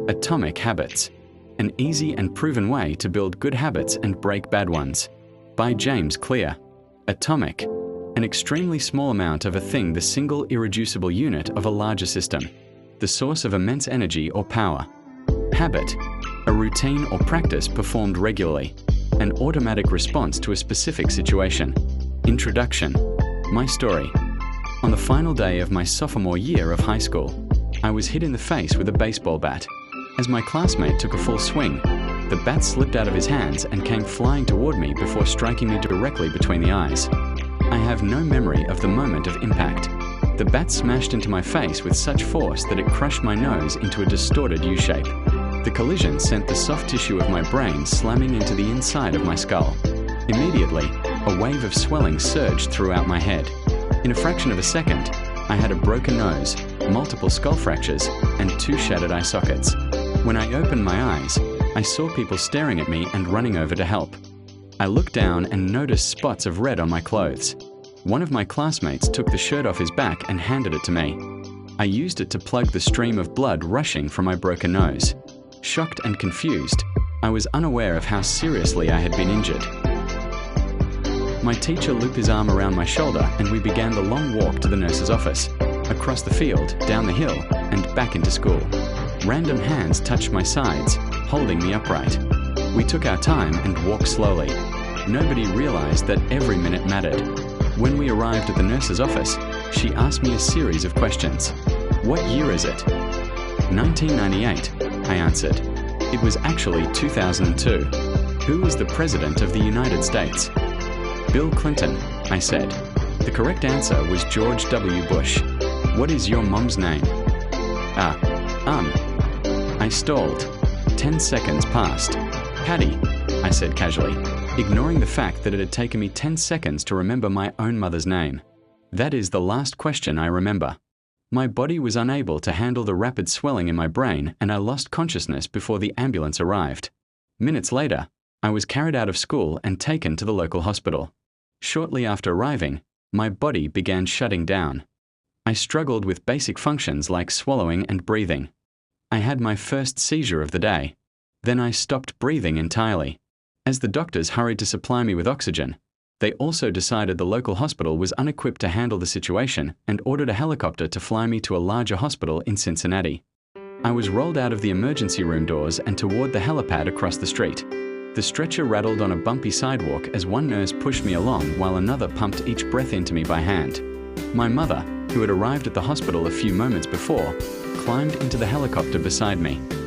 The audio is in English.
Atomic Habits, an easy and proven way to build good habits and break bad ones. By James Clear. Atomic, an extremely small amount of a thing, the single irreducible unit of a larger system, the source of immense energy or power. Habit, a routine or practice performed regularly, an automatic response to a specific situation. Introduction. My story. On the final day of my sophomore year of high school, I was hit in the face with a baseball bat. As my classmate took a full swing, the bat slipped out of his hands and came flying toward me before striking me directly between the eyes. I have no memory of the moment of impact. The bat smashed into my face with such force that it crushed my nose into a distorted U-shape. The collision sent the soft tissue of my brain slamming into the inside of my skull. Immediately, a wave of swelling surged throughout my head. In a fraction of a second, I had a broken nose, multiple skull fractures, and 2 shattered eye sockets. When I opened my eyes, I saw people staring at me and running over to help. I looked down and noticed spots of red on my clothes. One of my classmates took the shirt off his back and handed it to me. I used it to plug the stream of blood rushing from my broken nose. Shocked and confused, I was unaware of how seriously I had been injured. My teacher looped his arm around my shoulder and we began the long walk to the nurse's office, across the field, down the hill, and back into school. Random hands touched my sides, holding me upright. We took our time and walked slowly. Nobody realized that every minute mattered. When we arrived at the nurse's office, she asked me a series of questions. "What year is it?" 1998, I answered. It was actually 2002. Who was the President of the United States? Bill Clinton, I said. The correct answer was George W. Bush. What is your mom's name? I stalled. 10 seconds passed. Patty, I said casually, ignoring the fact that it had taken me 10 seconds to remember my own mother's name. That is the last question I remember. My body was unable to handle the rapid swelling in my brain and I lost consciousness before the ambulance arrived. Minutes later, I was carried out of school and taken to the local hospital. Shortly after arriving, my body began shutting down. I struggled with basic functions like swallowing and breathing. I had my first seizure of the day. Then I stopped breathing entirely. As the doctors hurried to supply me with oxygen, they also decided the local hospital was unequipped to handle the situation and ordered a helicopter to fly me to a larger hospital in Cincinnati. I was rolled out of the emergency room doors and toward the helipad across the street. The stretcher rattled on a bumpy sidewalk as one nurse pushed me along while another pumped each breath into me by hand. My mother, who had arrived at the hospital a few moments before, climbed into the helicopter beside me.